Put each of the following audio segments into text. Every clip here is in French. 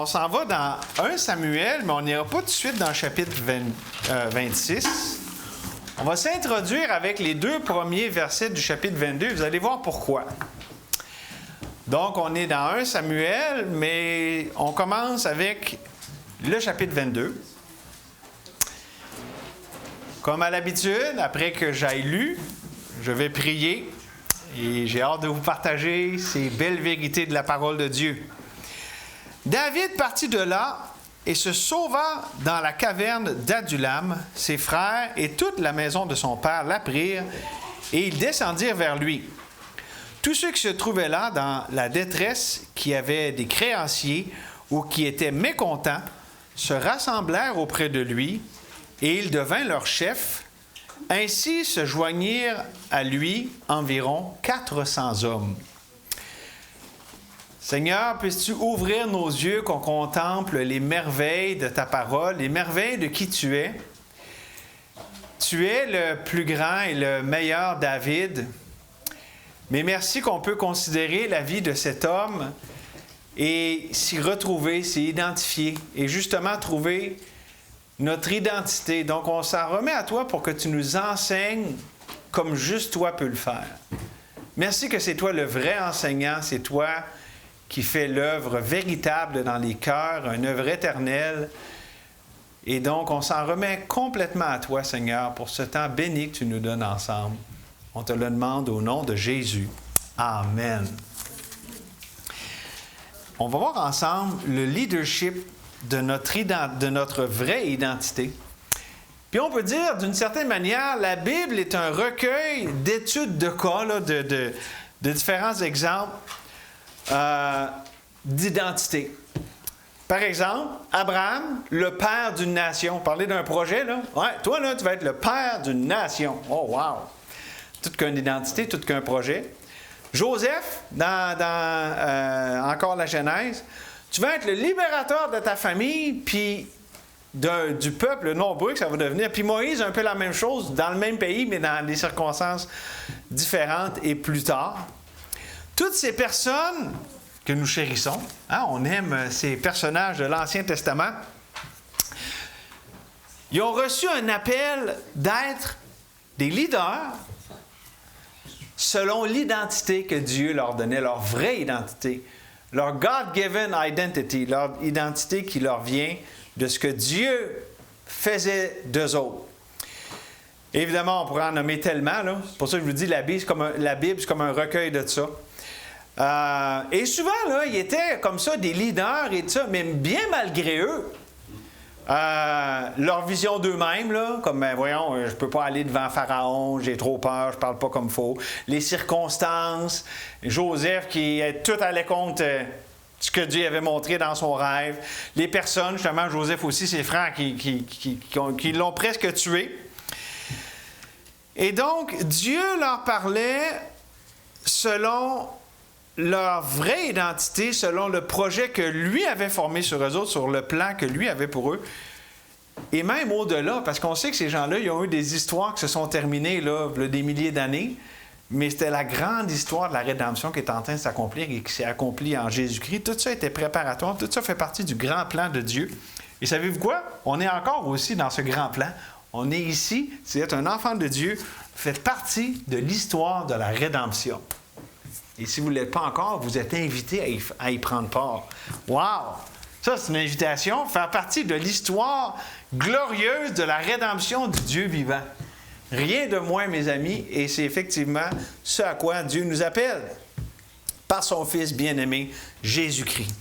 On s'en va dans 1 Samuel, mais on n'ira pas tout de suite dans le chapitre 26. On va s'introduire avec les 2 premiers versets du chapitre 22. Vous allez voir pourquoi. Donc, on est dans 1 Samuel, mais on commence avec le chapitre 22. Comme à l'habitude, après que j'aille lu, je vais prier et j'ai hâte de vous partager ces belles vérités de la parole de Dieu. David partit de là et se sauva dans la caverne d'Adulam. Ses frères et toute la maison de son père l'apprirent et ils descendirent vers lui. Tous ceux qui se trouvaient là dans la détresse, qui avaient des créanciers ou qui étaient mécontents, se rassemblèrent auprès de lui et il devint leur chef. Ainsi se joignirent à lui environ 400 hommes. Seigneur, puisses-tu ouvrir nos yeux qu'on contemple les merveilles de ta parole, les merveilles de qui tu es. Tu es le plus grand et le meilleur David. Mais merci qu'on peut considérer la vie de cet homme et s'y retrouver, s'y identifier et justement trouver notre identité. Donc, on s'en remet à toi pour que tu nous enseignes comme juste toi peux le faire. Merci que c'est toi le vrai enseignant, c'est toi qui fait l'œuvre véritable dans les cœurs, une œuvre éternelle. Et donc, on s'en remet complètement à toi, Seigneur, pour ce temps béni que tu nous donnes ensemble. On te le demande au nom de Jésus. Amen. On va voir ensemble le leadership de notre vraie identité. Puis on peut dire, d'une certaine manière, la Bible est un recueil d'études de cas, là, de différents exemples d'identité. Par exemple, Abraham, le père d'une nation. Vous parlez d'un projet, là? Ouais, toi, là, tu vas être le père d'une nation. Oh, wow! Tout qu'une identité, tout qu'un projet. Joseph, encore la Genèse, tu vas être le libérateur de ta famille, puis du peuple nombreux que ça va devenir. Puis Moïse, un peu la même chose, dans le même pays, mais dans des circonstances différentes et plus tard. Toutes ces personnes que nous chérissons, hein, on aime ces personnages de l'Ancien Testament, ils ont reçu un appel d'être des leaders selon l'identité que Dieu leur donnait, leur vraie identité, leur God-given identity, leur identité qui leur vient de ce que Dieu faisait d'eux autres. Évidemment, on pourrait en nommer tellement, là. C'est pour ça que je vous dis, la Bible, c'est comme un recueil de ça. Et souvent, là, ils étaient comme ça, des leaders et tout ça, mais bien malgré eux, leur vision d'eux-mêmes, là, comme, voyons, je ne peux pas aller devant Pharaon, j'ai trop peur, je ne parle pas comme il faut. Les circonstances, Joseph qui tout allait contre ce que Dieu avait montré dans son rêve. Les personnes, justement, Joseph aussi, ses frères qui l'ont presque tué. Et donc, Dieu leur parlait selon leur vraie identité, selon le projet que lui avait formé sur eux autres, sur le plan que lui avait pour eux. Et même au-delà, parce qu'on sait que ces gens-là, ils ont eu des histoires qui se sont terminées là, il y a des milliers d'années, mais c'était la grande histoire de la rédemption qui est en train de s'accomplir et qui s'est accomplie en Jésus-Christ. Tout ça était préparatoire, tout ça fait partie du grand plan de Dieu. Et savez-vous quoi? On est encore aussi dans ce grand plan. On est ici, c'est un enfant de Dieu, fait partie de l'histoire de la rédemption. Et si vous ne l'êtes pas encore, vous êtes invité à y prendre part. Wow! Ça, c'est une invitation, faire partie de l'histoire glorieuse de la rédemption du Dieu vivant. Rien de moins, mes amis, et c'est effectivement ce à quoi Dieu nous appelle, par son Fils bien-aimé, Jésus-Christ.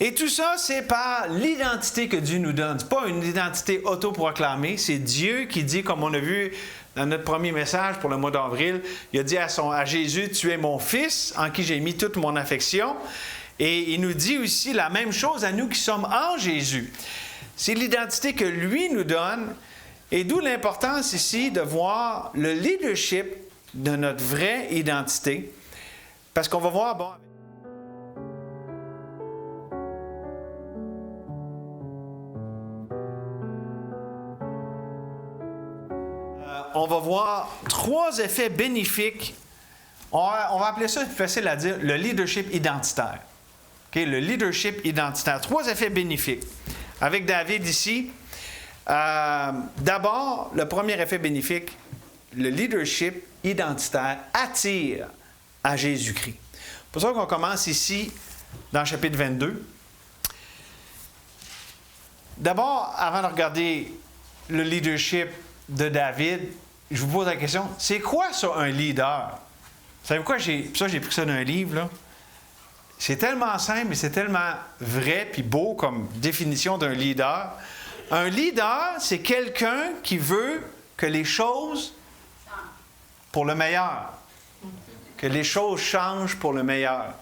Et tout ça, c'est par l'identité que Dieu nous donne. Ce n'est pas une identité autoproclamée, c'est Dieu qui dit, comme on a vu dans notre premier message pour le mois d'avril, il a dit à Jésus, « Tu es mon Fils, en qui j'ai mis toute mon affection. » Et il nous dit aussi la même chose à nous qui sommes en Jésus. C'est l'identité que lui nous donne, et d'où l'importance ici de voir le leadership de notre vraie identité. Parce qu'on va voir, bon... on va voir 3 effets bénéfiques. On va appeler ça, plus facile à dire, le leadership identitaire. Le leadership identitaire. 3 effets bénéfiques. Avec David ici, d'abord, le premier effet bénéfique, le leadership identitaire attire à Jésus-Christ. C'est pour ça qu'on commence ici dans le chapitre 22. D'abord, avant de regarder le leadership de David, je vous pose la question, c'est quoi ça un leader? Vous savez quoi? J'ai pris ça d'un livre, là. C'est tellement simple et c'est tellement vrai puis beau comme définition d'un leader. Un leader, c'est quelqu'un qui veut que les choses pour le meilleur. Que les choses changent pour le meilleur.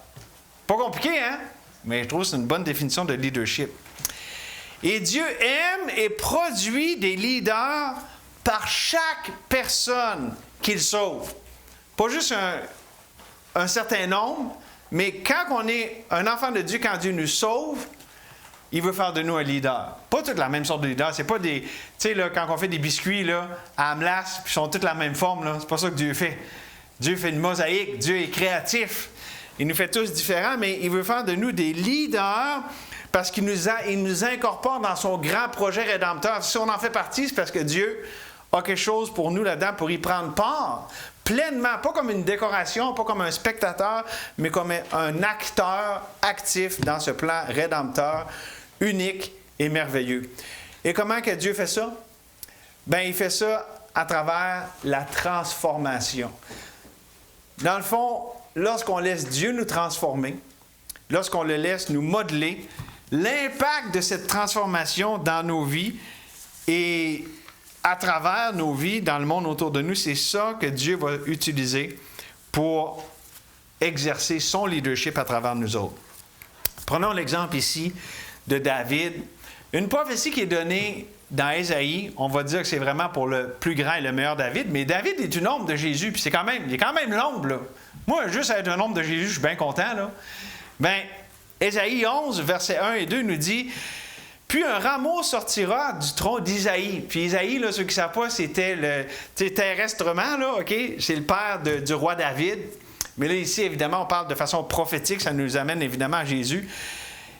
Pas compliqué, hein? Mais je trouve que c'est une bonne définition de leadership. Et Dieu aime et produit des leaders par chaque personne qu'il sauve. Pas juste un certain nombre, mais quand on est un enfant de Dieu, quand Dieu nous sauve, il veut faire de nous un leader. Pas toute la même sorte de leader. C'est pas des... Tu sais, là, quand on fait des biscuits là, à Amlas, puis ils sont tous la même forme, là, c'est pas ça que Dieu fait. Dieu fait une mosaïque. Dieu est créatif. Il nous fait tous différents, mais il veut faire de nous des leaders parce qu'il nous incorpore dans son grand projet rédempteur. Si on en fait partie, c'est parce que Dieu a quelque chose pour nous là-dedans pour y prendre part pleinement, pas comme une décoration, pas comme un spectateur, mais comme un acteur actif dans ce plan rédempteur unique et merveilleux. Et comment que Dieu fait ça? Bien, il fait ça à travers la transformation. Dans le fond, lorsqu'on laisse Dieu nous transformer, lorsqu'on le laisse nous modeler, l'impact de cette transformation dans nos vies et à travers nos vies, dans le monde autour de nous, c'est ça que Dieu va utiliser pour exercer son leadership à travers nous autres. Prenons l'exemple ici de David. Une prophétie qui est donnée dans Ésaïe, on va dire que c'est vraiment pour le plus grand et le meilleur David, mais David est une ombre de Jésus, puis il est quand même l'ombre, là. Moi, juste être un ombre de Jésus, je suis bien content, là. Bien, Ésaïe 11, versets 1 et 2 nous dit... Puis un rameau sortira du tronc d'Isaïe. Puis Isaïe, là, ceux qui ne savent pas, c'était terrestrement, là, OK? C'est le père du roi David. Mais là, ici, évidemment, on parle de façon prophétique. Ça nous amène évidemment à Jésus.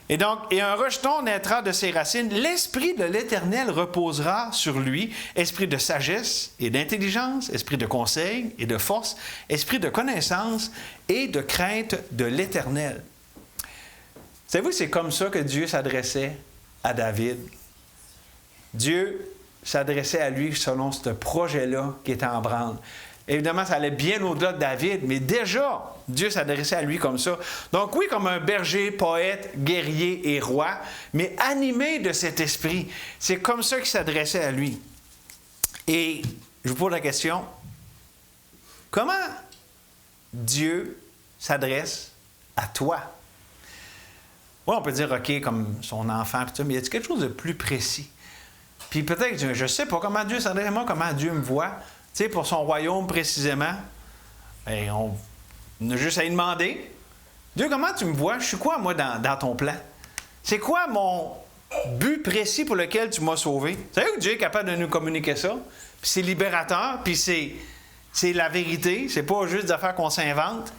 Et donc, et un rejeton naîtra de ses racines. L'Esprit de l'Éternel reposera sur lui. Esprit de sagesse et d'intelligence, esprit de conseil et de force, esprit de connaissance et de crainte de l'Éternel. Savez-vous, c'est comme ça que Dieu s'adressait à David. Dieu s'adressait à lui selon ce projet-là qui était en branle. Évidemment, ça allait bien au-delà de David, mais déjà, Dieu s'adressait à lui comme ça. Donc oui, comme un berger, poète, guerrier et roi, mais animé de cet esprit. C'est comme ça qu'il s'adressait à lui. Et je vous pose la question, comment Dieu s'adresse à toi? Oui, on peut dire, OK, comme son enfant, mais y a-t-il quelque chose de plus précis? Puis peut-être, je ne sais pas comment Dieu s'adresse à moi, comment Dieu me voit. Tu sais, pour son royaume précisément, bien, on a juste à lui demander. Dieu, comment tu me vois? Je suis quoi, moi, dans ton plan? C'est quoi mon but précis pour lequel tu m'as sauvé? Vous savez que Dieu est capable de nous communiquer ça? Puis c'est libérateur, puis c'est la vérité. C'est pas juste des affaires qu'on s'invente.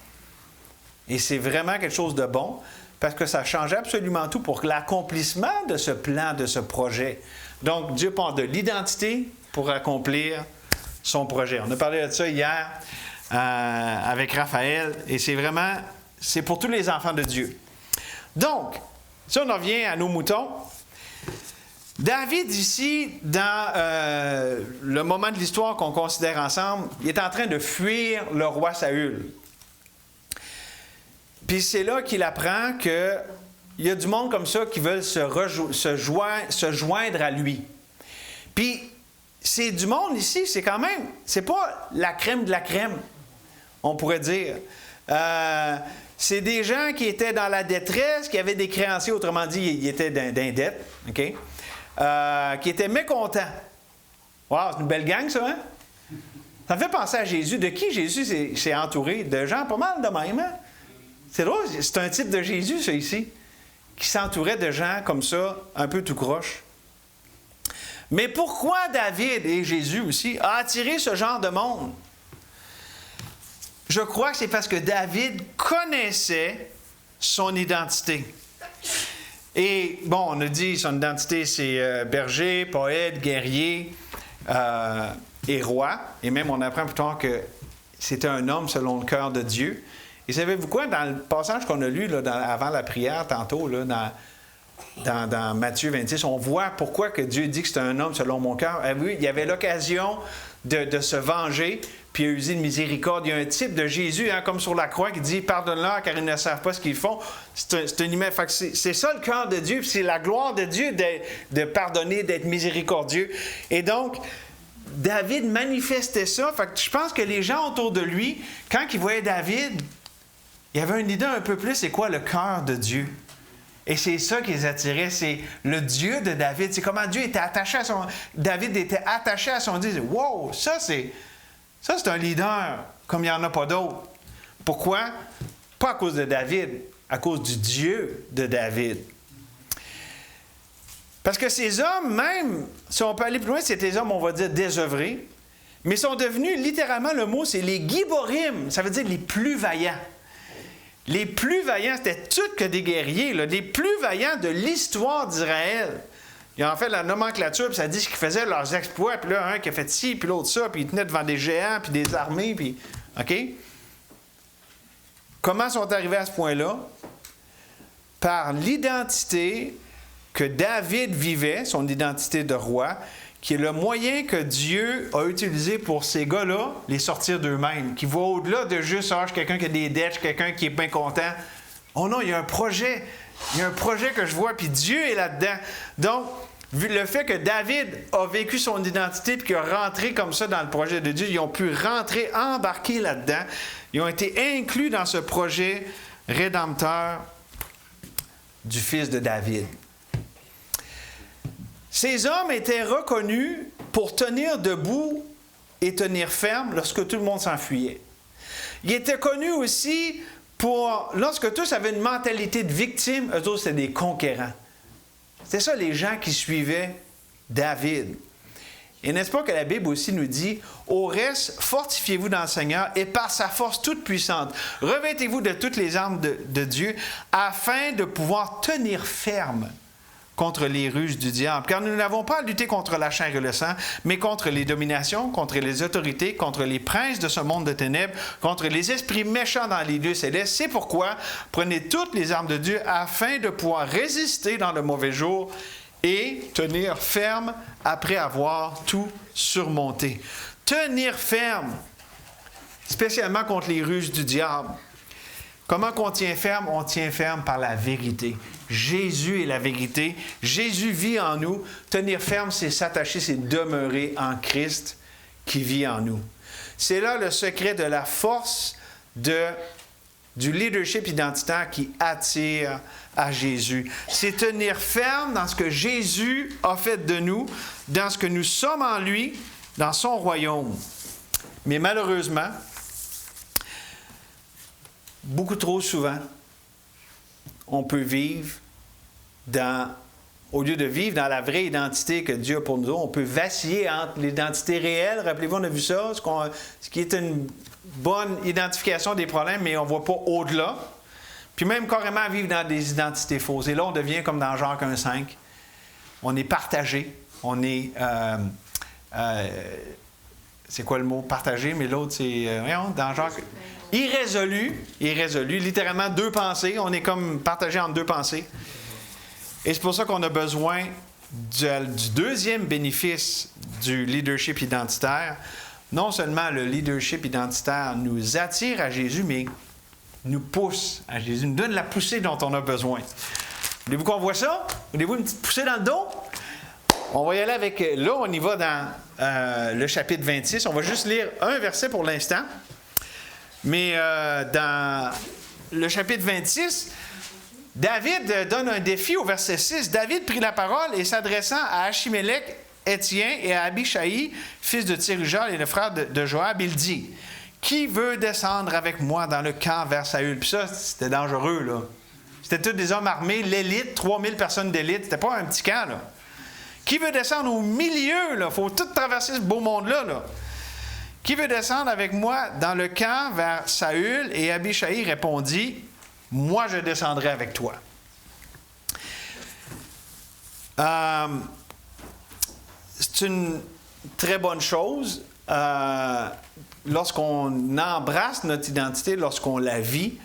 Et c'est vraiment quelque chose de bon. Parce que ça change absolument tout pour l'accomplissement de ce plan, de ce projet. Donc, Dieu part de l'identité pour accomplir son projet. On a parlé de ça hier avec Raphaël, et c'est pour tous les enfants de Dieu. Donc, si on en revient à nos moutons, David, ici, dans le moment de l'histoire qu'on considère ensemble, il est en train de fuir le roi Saül. Puis c'est là qu'il apprend qu'il y a du monde comme ça qui veulent se joindre à lui. Puis c'est du monde ici, c'est quand même, c'est pas la crème de la crème, on pourrait dire. C'est des gens qui étaient dans la détresse, qui avaient des créanciers, autrement dit, ils étaient dans dette, OK? Qui étaient mécontents. Wow, c'est une belle gang, ça, hein? Ça me fait penser à Jésus. De qui Jésus s'est entouré? De gens pas mal de même, hein? C'est drôle, c'est un type de Jésus, ça, ici, qui s'entourait de gens comme ça, un peu tout croche. Mais pourquoi David et Jésus aussi a attiré ce genre de monde? Je crois que c'est parce que David connaissait son identité. Et bon, on a dit son identité, c'est berger, poète, guerrier et roi. Et même, on apprend plus tard que c'était un homme selon le cœur de Dieu. Et savez-vous quoi? Dans le passage qu'on a lu là, avant la prière, tantôt, là, dans Matthieu 26, on voit pourquoi que Dieu dit que c'est un homme selon mon cœur. Oui, il y avait l'occasion de se venger, puis il a usé de miséricorde. Il y a un type de Jésus, hein, comme sur la croix, qui dit « Pardonne-leur, car ils ne savent pas ce qu'ils font ». C'est une image. C'est ça le cœur de Dieu, puis c'est la gloire de Dieu de pardonner, d'être miséricordieux. Et donc, David manifestait ça. Fait que je pense que les gens autour de lui, quand ils voyaient David, il y avait une idée un peu plus, c'est quoi le cœur de Dieu? Et c'est ça qui les attirait, c'est le Dieu de David. C'est comment Dieu était attaché à son... David était attaché à son Dieu. Wow, ça c'est un leader comme il n'y en a pas d'autres. Pourquoi? Pas à cause de David, à cause du Dieu de David. Parce que ces hommes, même, si on peut aller plus loin, c'est des hommes, on va dire, désœuvrés, mais sont devenus, littéralement, le mot, c'est les Giborim, ça veut dire les plus vaillants. Les plus vaillants, c'était tous que des guerriers, là, les plus vaillants de l'histoire d'Israël. Ils ont fait la nomenclature, puis ça dit ce qu'ils faisaient, leurs exploits, puis là, un qui a fait ci, puis l'autre ça, puis ils tenaient devant des géants, puis des armées, puis... OK? Comment sont arrivés à ce point-là? Par l'identité que David vivait, son identité de roi, qui est le moyen que Dieu a utilisé pour ces gars-là, les sortir d'eux-mêmes, qui va au-delà de juste, je suis quelqu'un qui a des dettes, quelqu'un qui est bien content. Oh non, il y a un projet. Il y a un projet que je vois, puis Dieu est là-dedans. Donc, vu le fait que David a vécu son identité, puis qu'il a rentré comme ça dans le projet de Dieu, ils ont pu rentrer, embarquer là-dedans. Ils ont été inclus dans ce projet rédempteur du fils de David. Ces hommes étaient reconnus pour tenir debout et tenir ferme lorsque tout le monde s'enfuyait. Ils étaient connus aussi pour, lorsque tous avaient une mentalité de victime, eux autres, c'était des conquérants. C'était ça les gens qui suivaient David. Et n'est-ce pas que la Bible aussi nous dit « Au reste, fortifiez-vous dans le Seigneur et par sa force toute puissante, revêtez-vous de toutes les armes de Dieu afin de pouvoir tenir ferme contre les ruses du diable. Car nous n'avons pas à lutter contre la chair et le sang, mais contre les dominations, contre les autorités, contre les princes de ce monde de ténèbres, contre les esprits méchants dans les lieux célestes. C'est pourquoi prenez toutes les armes de Dieu afin de pouvoir résister dans le mauvais jour et tenir ferme après avoir tout surmonté. Tenir ferme, spécialement contre les ruses du diable. Comment qu'on tient ferme? On tient ferme par la vérité. Jésus est la vérité. Jésus vit en nous. Tenir ferme, c'est s'attacher, c'est demeurer en Christ qui vit en nous. C'est là le secret de la force du leadership identitaire qui attire à Jésus. C'est tenir ferme dans ce que Jésus a fait de nous, dans ce que nous sommes en lui, dans son royaume. Mais malheureusement, beaucoup trop souvent, on peut vivre au lieu de vivre dans la vraie identité que Dieu a pour nous, on peut vaciller entre l'identité réelle, rappelez-vous, on a vu ça, ce qui est une bonne identification des problèmes, mais on ne voit pas au-delà. Puis même carrément vivre dans des identités fausses. Et là, on devient comme dans Jacques 1,5. On est partagé. On est... c'est quoi le mot? Partagé, mais l'autre, c'est... dans Jacques... Irrésolu, littéralement deux pensées. On est comme partagé entre deux pensées. Et c'est pour ça qu'on a besoin du deuxième bénéfice du leadership identitaire. Non seulement le leadership identitaire nous attire à Jésus, mais nous pousse à Jésus, nous donne la poussée dont on a besoin. Voulez-vous qu'on voit ça? Voulez-vous une petite poussée dans le dos? On va y aller avec... Là, on y va dans le chapitre 26. On va juste lire un verset pour l'instant. Mais dans le chapitre 26, David donne un défi au verset 6. David prit la parole et s'adressant à Achimélec, Étien et à Abishai, fils de Tséruja et le frère de Joab, il dit « Qui veut descendre avec moi dans le camp vers Saül? » Puis ça, c'était dangereux, là. C'était tous des hommes armés, l'élite, 3000 personnes d'élite. C'était pas un petit camp, là. Qui veut descendre au milieu, là? Il faut tout traverser ce beau monde-là, là. Qui veut descendre avec moi dans le camp vers Saül? Et Abishai répondit, « Moi, je descendrai avec toi. » C'est une très bonne chose lorsqu'on embrasse notre identité, lorsqu'on la vit,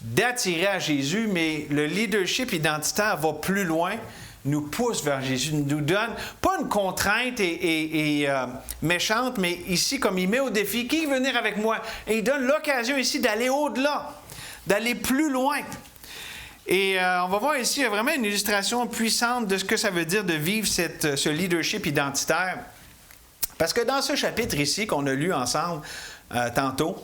d'attirer à Jésus, mais le leadership identitaire va plus loin, nous pousse vers Jésus, nous donne pas une contrainte méchante, mais ici, comme il met au défi, qui veut venir avec moi? Et il donne l'occasion ici d'aller au-delà, d'aller plus loin. Et on va voir ici, il y a vraiment une illustration puissante de ce que ça veut dire de vivre ce leadership identitaire. Parce que dans ce chapitre ici, qu'on a lu ensemble tantôt,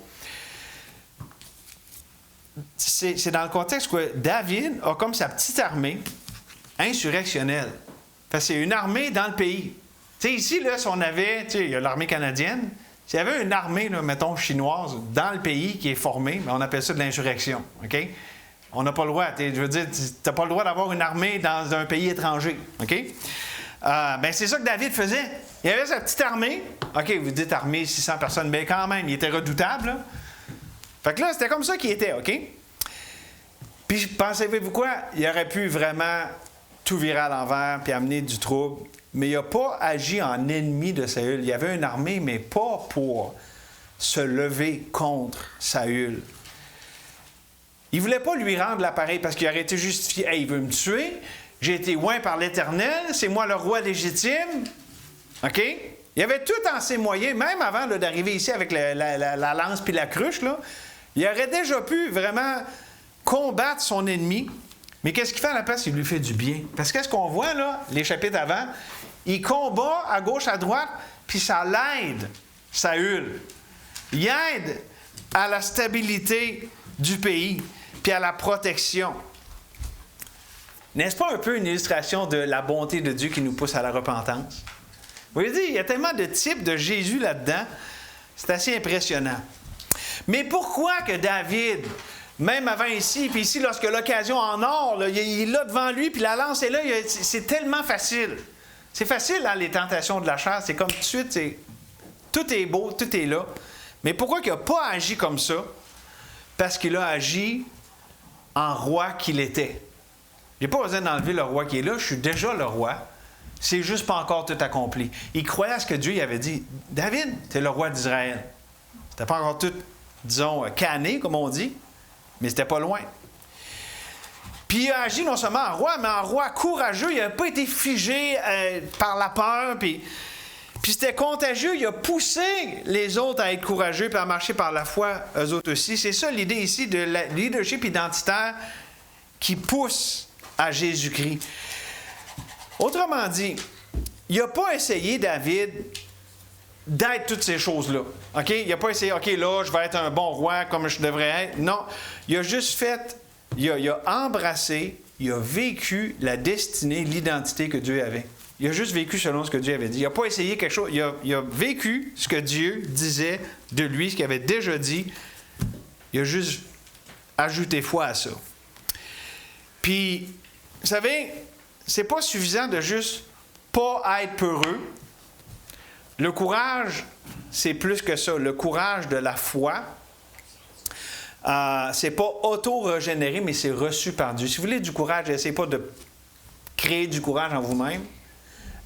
c'est dans le contexte que David a comme sa petite armée insurrectionnelle. Parce que c'est une armée dans le pays. Tu sais, ici, là, si on avait, tu sais, il y a l'armée canadienne, s'il y avait une armée, là, mettons, chinoise, dans le pays qui est formée, on appelle ça de l'insurrection. OK? On n'a pas le droit. Je veux dire, tu n'as pas le droit d'avoir une armée dans un pays étranger. OK? Ben c'est ça que David faisait. Il avait sa petite armée. OK, vous dites armée, 600 personnes, mais quand même, il était redoutable. Là. Fait que là, c'était comme ça qu'il était, OK? Puis, pensez-vous quoi? Il aurait pu vraiment tout virer à l'envers puis amener du trouble. Mais il n'a pas agi en ennemi de Saül. Il y avait une armée, mais pas pour se lever contre Saül. Il ne voulait pas lui rendre l'appareil parce qu'il aurait été justifié. Hey, il veut me tuer. J'ai été oint par l'Éternel. C'est moi le roi légitime. OK? Il avait tout en ses moyens, même avant là, d'arriver ici avec la lance puis la cruche. Là, il aurait déjà pu vraiment combattre son ennemi. Mais qu'est-ce qu'il fait à la place? Il lui fait du bien. Parce que qu'est-ce qu'on voit, là, les chapitres avant? Il combat à gauche, à droite, puis ça l'aide, Saül. Il aide à la stabilité du pays, puis à la protection. N'est-ce pas un peu une illustration de la bonté de Dieu qui nous pousse à la repentance? Vous voyez, il y a tellement de types de Jésus là-dedans, c'est assez impressionnant. Mais pourquoi que David, même avant ici, puis ici, lorsque l'occasion en or, là, il est là devant lui, puis la lance est là, c'est tellement facile. C'est facile, hein, les tentations de la chair, c'est comme tout de suite, tout est beau, tout est là. Mais pourquoi il n'a pas agi comme ça? Parce qu'il a agi en roi qu'il était. Je n'ai pas besoin d'enlever le roi qui est là, je suis déjà le roi. C'est juste pas encore tout accompli. Il croyait à ce que Dieu lui avait dit. David, tu es le roi d'Israël. C'était pas encore tout, disons, cané, comme on dit, mais c'était pas loin. Puis il a agi non seulement en roi, mais en roi courageux. Il n'a pas été figé par la peur, puis c'était contagieux. Il a poussé les autres à être courageux et à marcher par la foi, eux autres aussi. C'est ça l'idée ici de leadership identitaire qui pousse à Jésus-Christ. Autrement dit, il n'a pas essayé, David, d'être toutes ces choses-là. OK? Il n'a pas essayé, OK, là, je vais être un bon roi comme je devrais être. Non, il a juste fait, il a embrassé, il a vécu la destinée, l'identité que Dieu avait. Il a juste vécu selon ce que Dieu avait dit. Il n'a pas essayé quelque chose, il a vécu ce que Dieu disait de lui, ce qu'il avait déjà dit. Il a juste ajouté foi à ça. Puis, vous savez, c'est pas suffisant de juste pas être peureux. Le courage, c'est plus que ça. Le courage de la foi, c'est pas auto-régénéré, mais c'est reçu par Dieu. Si vous voulez du courage, n'essayez pas de créer du courage en vous-même.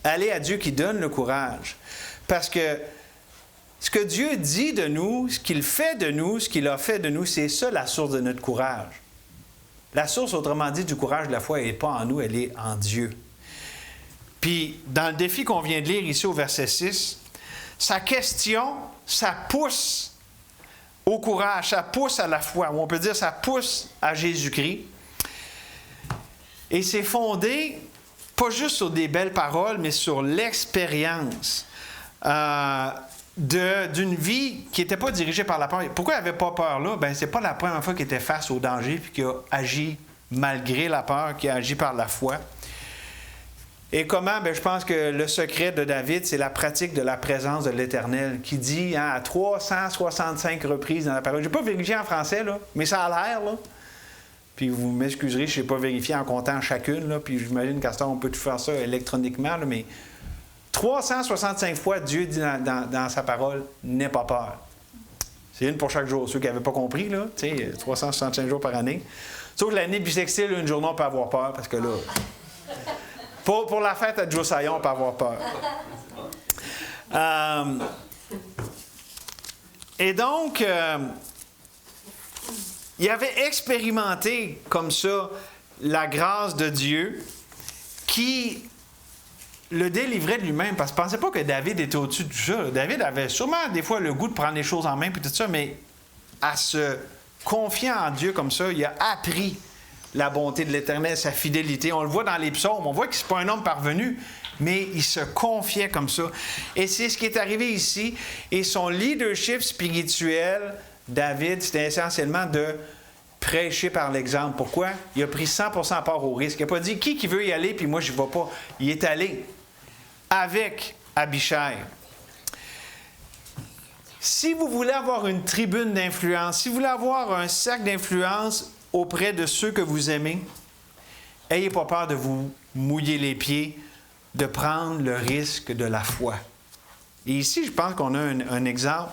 Allez à Dieu qui donne le courage. Parce que ce que Dieu dit de nous, ce qu'il fait de nous, ce qu'il a fait de nous, c'est ça la source de notre courage. La source, autrement dit, du courage de la foi, elle n'est pas en nous, elle est en Dieu. Puis, dans le défi qu'on vient de lire ici au verset 6, sa question, ça pousse au courage, ça pousse à la foi, ou on peut dire ça pousse à Jésus-Christ. Et c'est fondé, pas juste sur des belles paroles, mais sur l'expérience d'une vie qui n'était pas dirigée par la peur. Pourquoi il n'avait pas peur là? Bien, c'est pas la première fois qu'il était face au danger puis qu'il a agi malgré la peur, qu'il a agi par la foi. Et comment? Bien, je pense que le secret de David, c'est la pratique de la présence de l'Éternel, qui dit à 365 reprises dans la parole. Je n'ai pas vérifié en français, là, mais ça a l'air, là. Puis vous m'excuserez, je n'ai pas vérifié en comptant chacune, là, puis j'imagine qu'à ce temps, on peut tout faire ça électroniquement, là, mais 365 fois, Dieu dit dans sa parole, « N'aie pas peur ». C'est une pour chaque jour. Ceux qui n'avaient pas compris, là, 365 jours par année. Sauf que l'année bissextile, une journée, on peut avoir peur, parce que là... Pour la fête à Josiah, on peut avoir peur. Et donc, il avait expérimenté comme ça la grâce de Dieu qui le délivrait de lui-même. Parce que je ne pensais pas que David était au-dessus de tout ça. David avait sûrement des fois le goût de prendre les choses en main et tout ça, mais à se confier en Dieu comme ça, il a appris la bonté de l'Éternel, sa fidélité. On le voit dans les psaumes. On voit que ce n'est pas un homme parvenu, mais il se confiait comme ça. Et c'est ce qui est arrivé ici. Et son leadership spirituel, David, c'était essentiellement de prêcher par l'exemple. Pourquoi? Il a pris 100% part au risque. Il n'a pas dit qui veut y aller, puis moi, je n'y vais pas. Il est allé avec Abishai. Si vous voulez avoir une tribune d'influence, si vous voulez avoir un cercle d'influence auprès de ceux que vous aimez, n'ayez pas peur de vous mouiller les pieds, de prendre le risque de la foi. Et ici, je pense qu'on a un exemple.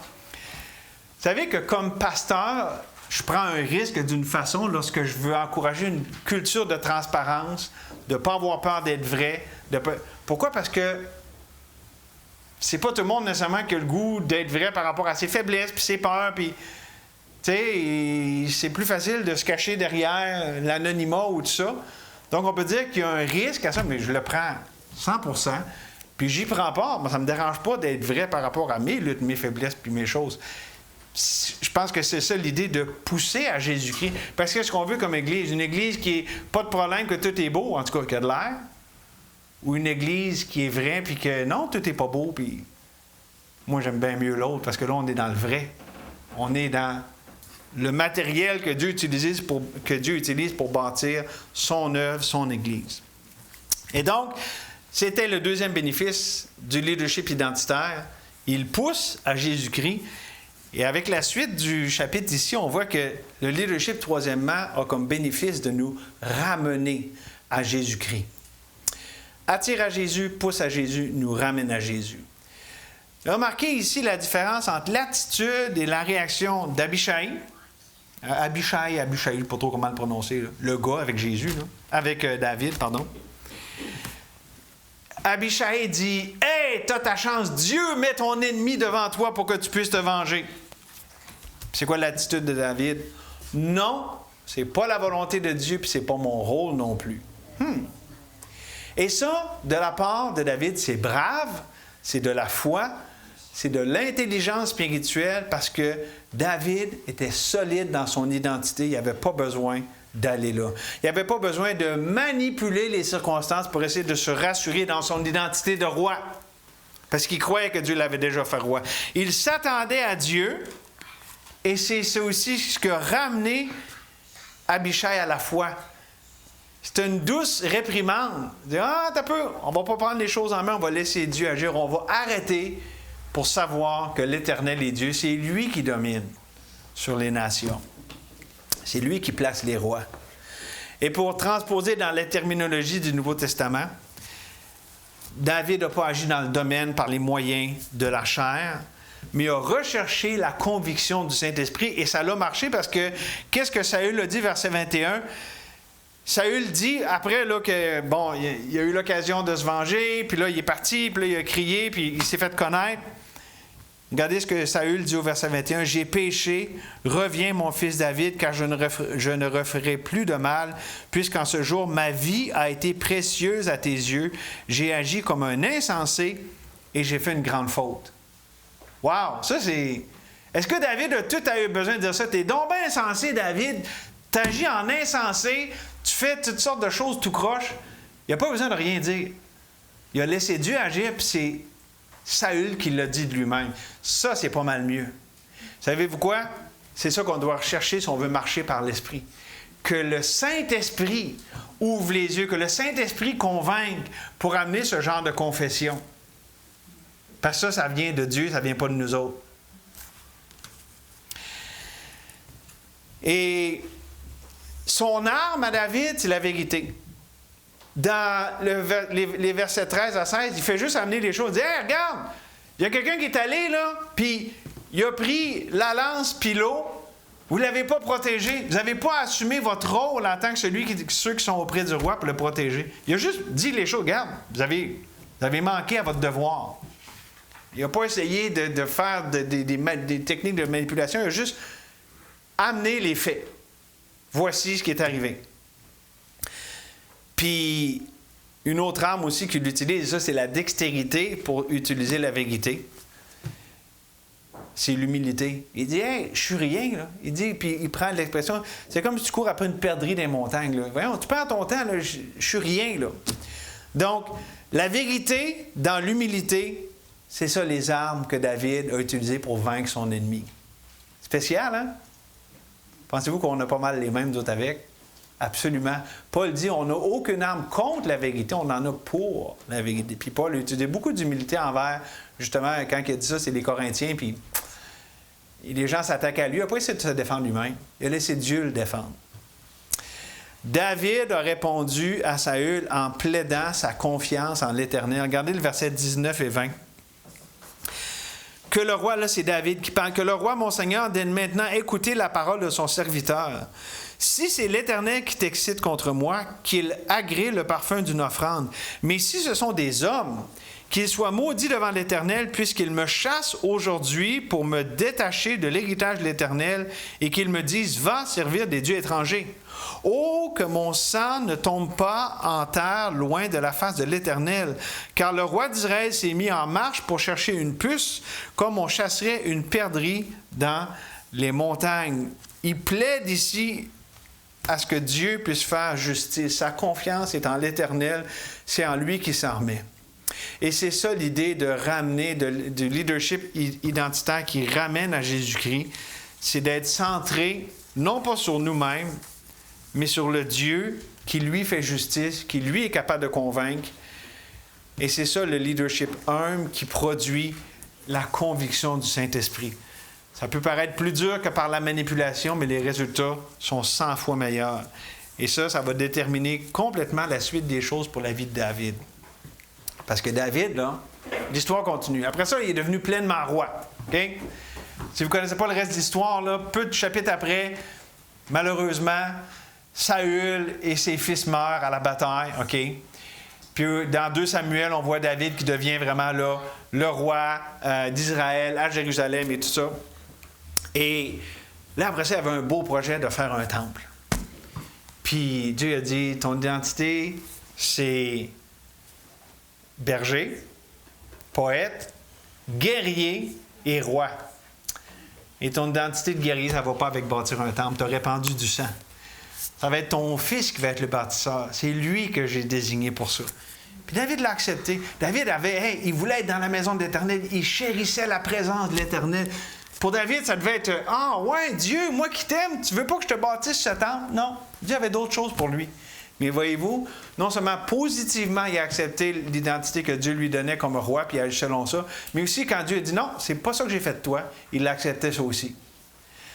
Vous savez que comme pasteur, je prends un risque d'une façon lorsque je veux encourager une culture de transparence, de ne pas avoir peur d'être vrai. Pourquoi? Parce que c'est pas tout le monde nécessairement qui a le goût d'être vrai par rapport à ses faiblesses, puis ses peurs, puis tu sais, c'est plus facile de se cacher derrière l'anonymat ou tout ça. Donc, on peut dire qu'il y a un risque à ça, mais je le prends 100%, puis j'y prends part. Ça ne me dérange pas d'être vrai par rapport à mes luttes, mes faiblesses, puis mes choses. Je pense que c'est ça l'idée de pousser à Jésus-Christ. Parce que ce qu'on veut comme Église, une Église qui est pas de problème, que tout est beau, en tout cas, qui a de l'air, ou une Église qui est vraie, puis que non, tout n'est pas beau, puis moi, j'aime bien mieux l'autre, parce que là, on est dans le vrai. On est dans le matériel que Dieu utilise pour bâtir son œuvre, son Église. Et donc, c'était le deuxième bénéfice du leadership identitaire. Il pousse à Jésus-Christ. Et avec la suite du chapitre ici, on voit que le leadership, troisièmement, a comme bénéfice de nous ramener à Jésus-Christ. Attire à Jésus, pousse à Jésus, nous ramène à Jésus. Remarquez ici la différence entre l'attitude et la réaction d'Abishai. Abishai, pas trop comment le prononcer, là. Le gars avec Jésus, là. Avec David, pardon. Abishai dit « Hey, t'as ta chance, Dieu met ton ennemi devant toi pour que tu puisses te venger. » C'est quoi l'attitude de David? Non, c'est pas la volonté de Dieu, puis c'est pas mon rôle non plus. Et ça, de la part de David, c'est brave, c'est de la foi, c'est de l'intelligence spirituelle, parce que David était solide dans son identité, il n'avait pas besoin d'aller là. Il n'avait pas besoin de manipuler les circonstances pour essayer de se rassurer dans son identité de roi, parce qu'il croyait que Dieu l'avait déjà fait roi. Il s'attendait à Dieu, et c'est aussi ce qui a ramené Abishai à la foi. C'est une douce réprimande. « Ah, t'as peu, on ne va pas prendre les choses en main, on va laisser Dieu agir, on va arrêter pour savoir que l'Éternel est Dieu. C'est lui qui domine sur les nations. C'est lui qui place les rois. » Et pour transposer dans la terminologie du Nouveau Testament, David n'a pas agi dans le domaine par les moyens de la chair, mais a recherché la conviction du Saint-Esprit, et ça l'a marché parce que, qu'est-ce que Saül a dit, verset 21? Saül dit, après, là, que, bon, il a eu l'occasion de se venger, puis là, il est parti, puis là, il a crié, puis il s'est fait connaître. Regardez ce que Saül dit au verset 21. « J'ai péché, reviens mon fils David, car je ne referai plus de mal, puisqu'en ce jour, ma vie a été précieuse à tes yeux. J'ai agi comme un insensé et j'ai fait une grande faute. » Wow! Ça, c'est... Est-ce que David a tout eu besoin de dire ça? T'es donc bien insensé, David. T'agis en insensé, tu fais toutes sortes de choses tout croche. Il n'a pas besoin de rien dire. Il a laissé Dieu agir, puis c'est Saül qui l'a dit de lui-même. Ça, c'est pas mal mieux. Savez-vous quoi? C'est ça qu'on doit rechercher si on veut marcher par l'Esprit. Que le Saint-Esprit ouvre les yeux, que le Saint-Esprit convainque pour amener ce genre de confession. Parce que ça vient de Dieu, ça ne vient pas de nous autres. Et son arme à David, c'est la vérité. Dans les versets 13 à 16, il fait juste amener les choses. Il dit, « Hey, regarde, il y a quelqu'un qui est allé, là, puis il a pris la lance puis l'eau, Vous ne l'avez pas protégé. Vous n'avez pas assumé votre rôle en tant que ceux qui sont auprès du roi pour le protéger. Il a juste dit les choses. Regarde, vous avez manqué à votre devoir. Il n'a pas essayé de faire des techniques de manipulation. Il a juste amené les faits. Voici ce qui est arrivé. Puis, une autre arme aussi qu'il utilise, ça, c'est la dextérité pour utiliser la vérité. C'est l'humilité. Il dit, « Hey, je suis rien. » là. Il dit, puis il prend l'expression, c'est comme si tu cours après une perdrix dans les montagnes. Là. Voyons, tu perds ton temps, là, je suis rien. Là. Donc, la vérité dans l'humilité, c'est ça les armes que David a utilisées pour vaincre son ennemi. Spécial, hein? Pensez-vous qu'on a pas mal les mêmes d'autres avec? Absolument. Paul dit, on n'a aucune arme contre la vérité, on en a pour la vérité. Puis Paul a utilisé beaucoup d'humilité envers, justement, quand il a dit ça, c'est les Corinthiens, puis les gens s'attaquent à lui. Il n'a pas essayé de se défendre lui-même. Il a laissé Dieu le défendre. David a répondu à Saül en plaidant sa confiance en l'Éternel. Regardez le verset 19 et 20. Que le roi, là c'est David qui parle, que le roi, mon Seigneur, daigne maintenant écouter la parole de son serviteur. Si c'est l'Éternel qui t'excite contre moi, qu'il agrée le parfum d'une offrande. Mais si ce sont des hommes, qu'ils soient maudits devant l'Éternel, puisqu'ils me chassent aujourd'hui pour me détacher de l'héritage de l'Éternel, et qu'ils me disent, va servir des dieux étrangers. Oh, que mon sang ne tombe pas en terre loin de la face de l'Éternel, car le roi d'Israël s'est mis en marche pour chercher une puce, comme on chasserait une perdrix dans les montagnes. Il plaide ici à ce que Dieu puisse faire justice. Sa confiance est en l'Éternel, c'est en lui qu'il s'en remet. Et c'est ça l'idée de ramener, du leadership identitaire qui ramène à Jésus-Christ, c'est d'être centré, non pas sur nous-mêmes, mais sur le Dieu qui lui fait justice, qui lui est capable de convaincre. Et c'est ça le leadership humble qui produit la conviction du Saint-Esprit. Ça peut paraître plus dur que par la manipulation, mais les résultats sont 100 fois meilleurs. Et ça va déterminer complètement la suite des choses pour la vie de David. Parce que David, là, l'histoire continue. Après ça, il est devenu pleinement roi. Okay? Si vous ne connaissez pas le reste de l'histoire, là, peu de chapitres après, malheureusement, Saül et ses fils meurent à la bataille. OK? Puis dans 2 Samuel, on voit David qui devient vraiment là, le roi d'Israël à Jérusalem et tout ça. Et là, après ça, il y avait un beau projet de faire un temple. Puis Dieu a dit, ton identité, c'est berger, poète, guerrier et roi. Et ton identité de guerrier, ça ne va pas avec bâtir un temple. Tu as répandu du sang. Ça va être ton fils qui va être le bâtisseur. C'est lui que j'ai désigné pour ça. Puis David l'a accepté. David il voulait être dans la maison de l'Éternel. Il chérissait la présence de l'Éternel. Pour David, ça devait être « Ah, ouais, Dieu, moi qui t'aime, tu veux pas que je te bâtisse ce temple? » Non, Dieu avait d'autres choses pour lui. Mais voyez-vous, non seulement positivement, il a accepté l'identité que Dieu lui donnait comme roi, puis il a agi selon ça, mais aussi quand Dieu a dit « Non, c'est pas ça que j'ai fait de toi », il acceptait ça aussi.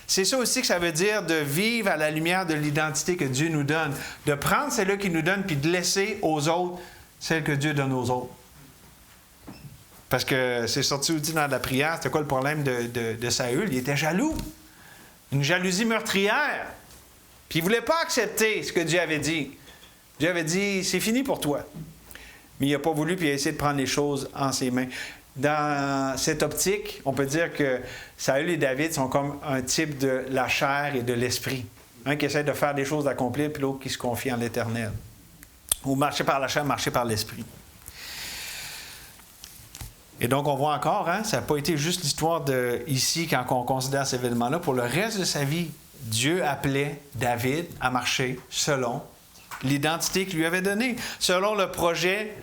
C'est ça aussi que ça veut dire de vivre à la lumière de l'identité que Dieu nous donne, de prendre celle-là qu'il nous donne, puis de laisser aux autres celle que Dieu donne aux autres. Parce que c'est sorti aussi dans la prière, c'était quoi le problème de Saül? Il était jaloux. Une jalousie meurtrière. Puis il ne voulait pas accepter ce que Dieu avait dit. Dieu avait dit, c'est fini pour toi. Mais il n'a pas voulu, puis il a essayé de prendre les choses en ses mains. Dans cette optique, on peut dire que Saül et David sont comme un type de la chair et de l'esprit. Un qui essaie de faire des choses d'accomplir, puis l'autre qui se confie en l'Éternel. Ou marcher par la chair, marcher par l'esprit. Et donc, on voit encore, ça n'a pas été juste l'histoire ici quand on considère ces événements-là. Pour le reste de sa vie, Dieu appelait David à marcher selon l'identité qu'il lui avait donnée, selon le projet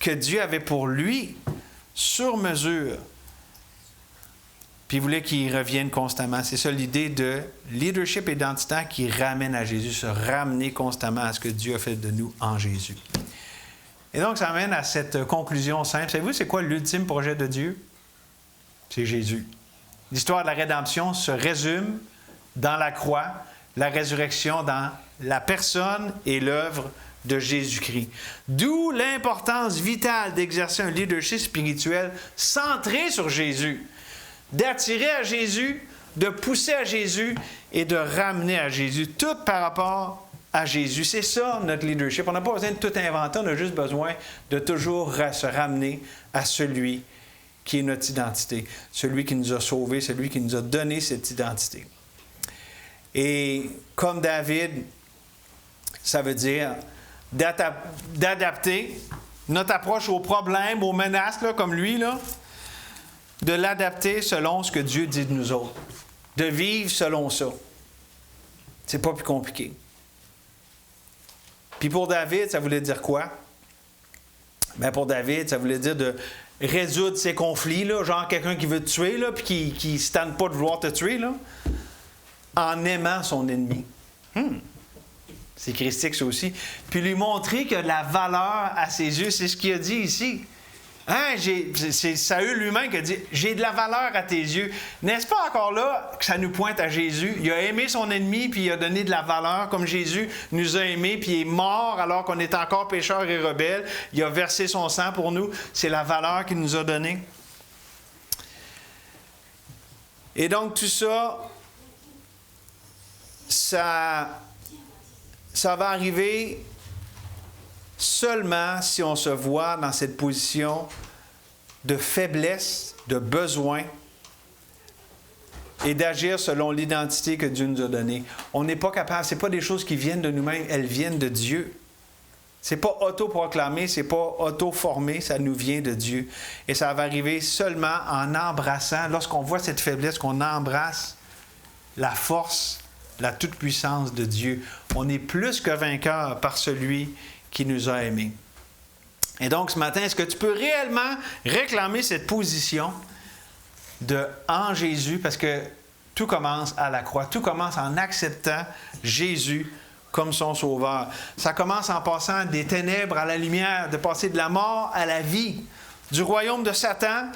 que Dieu avait pour lui, sur mesure. Puis il voulait qu'il revienne constamment. C'est ça l'idée de leadership identitaire qui ramène à Jésus, se ramener constamment à ce que Dieu a fait de nous en Jésus. Et donc, ça amène à cette conclusion simple. Savez-vous, c'est quoi l'ultime projet de Dieu? C'est Jésus. L'histoire de la rédemption se résume dans la croix, la résurrection dans la personne et l'œuvre de Jésus-Christ. D'où l'importance vitale d'exercer un leadership spirituel centré sur Jésus, d'attirer à Jésus, de pousser à Jésus et de ramener à Jésus. Tout par rapport à Jésus. C'est ça, notre leadership. On n'a pas besoin de tout inventer, on a juste besoin de toujours se ramener à celui qui est notre identité, celui qui nous a sauvés, celui qui nous a donné cette identité. Et comme David, ça veut dire d'adapter notre approche aux problèmes, aux menaces, là, comme lui, là, de l'adapter selon ce que Dieu dit de nous autres, de vivre selon ça. C'est pas plus compliqué. Puis pour David, ça voulait dire quoi? Bien, pour David, ça voulait dire de résoudre ses conflits, là, genre quelqu'un qui veut te tuer, là, puis qui ne se tente pas de vouloir te tuer, là, en aimant son ennemi. C'est christique, ça aussi. Puis lui montrer qu'il y a de la valeur à ses yeux, c'est ce qu'il a dit ici. Hein, c'est Saül lui-même qui a dit « J'ai de la valeur à tes yeux ». N'est-ce pas encore là que ça nous pointe à Jésus? Il a aimé son ennemi, puis il a donné de la valeur, comme Jésus nous a aimés, puis il est mort alors qu'on est encore pécheurs et rebelles. Il a versé son sang pour nous. C'est la valeur qu'il nous a donnée. Et donc tout ça, ça va arriver seulement si on se voit dans cette position de faiblesse, de besoin et d'agir selon l'identité que Dieu nous a donnée. On n'est pas capable, ce n'est pas des choses qui viennent de nous-mêmes, elles viennent de Dieu. Ce n'est pas auto-proclamé, ce n'est pas auto-formé, ça nous vient de Dieu. Et ça va arriver seulement en embrassant, lorsqu'on voit cette faiblesse, qu'on embrasse la force, la toute-puissance de Dieu. On est plus que vainqueur par celui qui nous a aimés. Et donc, ce matin, est-ce que tu peux réellement réclamer cette position en Jésus? Parce que tout commence à la croix. Tout commence en acceptant Jésus comme son sauveur. Ça commence en passant des ténèbres à la lumière, de passer de la mort à la vie, du royaume de Satan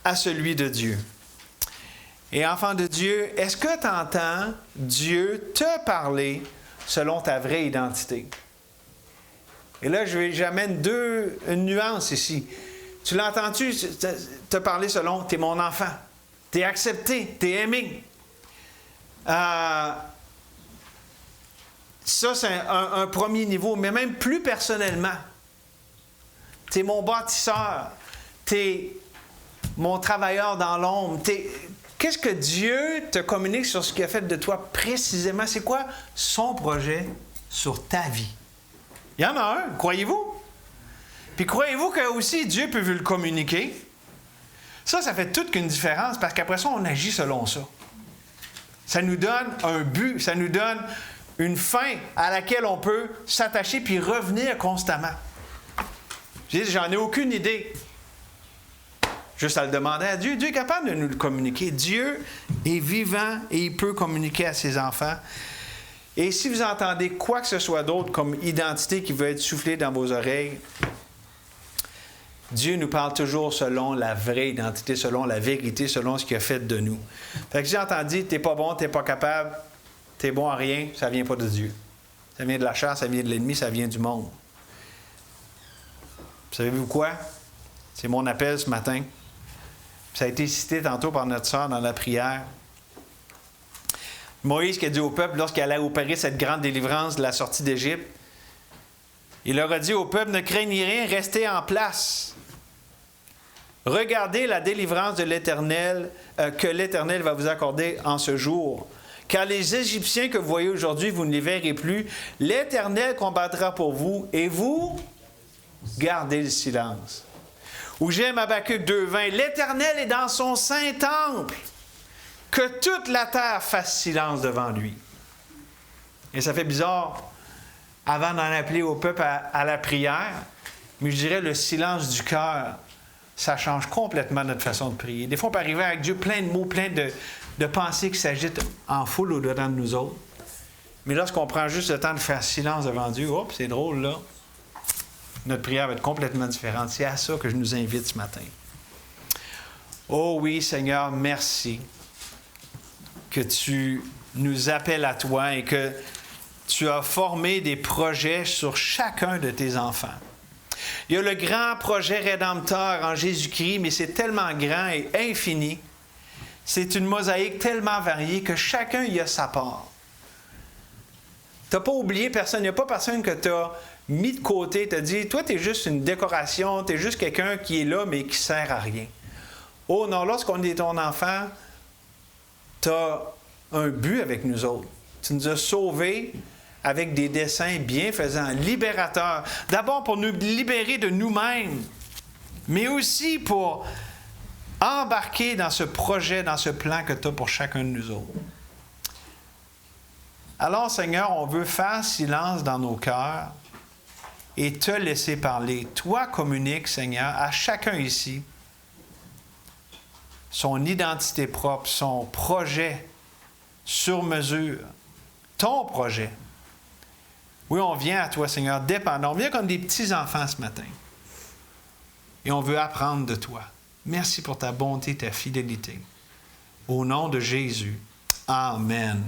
à celui de Dieu. Et enfant de Dieu, est-ce que tu entends Dieu te parler selon ta vraie identité? Et là, j'amène une nuance ici. Tu l'as entendu te parler selon « t'es mon enfant ». T'es accepté, t'es aimé. Ça, c'est un premier niveau, mais même plus personnellement. T'es mon bâtisseur, t'es mon travailleur dans l'ombre. Qu'est-ce que Dieu te communique sur ce qu'il a fait de toi précisément? C'est quoi son projet sur ta vie? Il y en a un, croyez-vous? Puis croyez-vous que aussi Dieu peut vous le communiquer? Ça fait toute qu'une différence, parce qu'après ça, on agit selon ça. Ça nous donne un but, ça nous donne une fin à laquelle on peut s'attacher puis revenir constamment. J'en ai aucune idée. Juste à le demander à Dieu. Dieu est capable de nous le communiquer. Dieu est vivant et il peut communiquer à ses enfants. Et si vous entendez quoi que ce soit d'autre comme identité qui veut être soufflée dans vos oreilles, Dieu nous parle toujours selon la vraie identité, selon la vérité, selon ce qu'il a fait de nous. Fait que j'ai entendu, t'es pas bon, t'es pas capable, t'es bon à rien, ça vient pas de Dieu. Ça vient de la chair, ça vient de l'ennemi, ça vient du monde. Savez-vous quoi? C'est mon appel ce matin. Ça a été cité tantôt par notre sœur dans la prière. Moïse qui a dit au peuple, lorsqu'il allait opérer cette grande délivrance de la sortie d'Égypte, il leur a dit au peuple, ne craignez rien, restez en place. Regardez la délivrance de l'Éternel, que l'Éternel va vous accorder en ce jour. Car les Égyptiens que vous voyez aujourd'hui, vous ne les verrez plus. L'Éternel combattra pour vous et vous gardez le silence. Ou j'aime Habacuc 2,20, l'Éternel est dans son saint temple. Que toute la terre fasse silence devant lui. Et ça fait bizarre, avant d'en appeler au peuple à la prière, mais je dirais le silence du cœur, ça change complètement notre façon de prier. Des fois, on peut arriver avec Dieu plein de mots, plein de pensées qui s'agitent en foule au-dedans de nous autres. Mais lorsqu'on prend juste le temps de faire silence devant Dieu, hop, c'est drôle là, notre prière va être complètement différente. C'est à ça que je nous invite ce matin. Oh oui, Seigneur, merci que tu nous appelles à toi et que tu as formé des projets sur chacun de tes enfants. Il y a le grand projet rédempteur en Jésus-Christ, mais c'est tellement grand et infini. C'est une mosaïque tellement variée que chacun y a sa part. Tu n'as pas oublié personne. Il n'y a pas personne que tu as mis de côté. Tu as dit, toi, tu es juste une décoration, tu es juste quelqu'un qui est là, mais qui ne sert à rien. Oh non, lorsqu'on est ton enfant, tu as un but avec nous autres. Tu nous as sauvés avec des desseins bienfaisants, libérateurs. D'abord pour nous libérer de nous-mêmes, mais aussi pour embarquer dans ce projet, dans ce plan que tu as pour chacun de nous autres. Alors, Seigneur, on veut faire silence dans nos cœurs et te laisser parler. Toi, communique, Seigneur, à chacun ici son identité propre, son projet sur mesure, ton projet. Oui, on vient à toi, Seigneur, dépendant. On vient comme des petits-enfants ce matin. Et on veut apprendre de toi. Merci pour ta bonté, ta fidélité. Au nom de Jésus. Amen.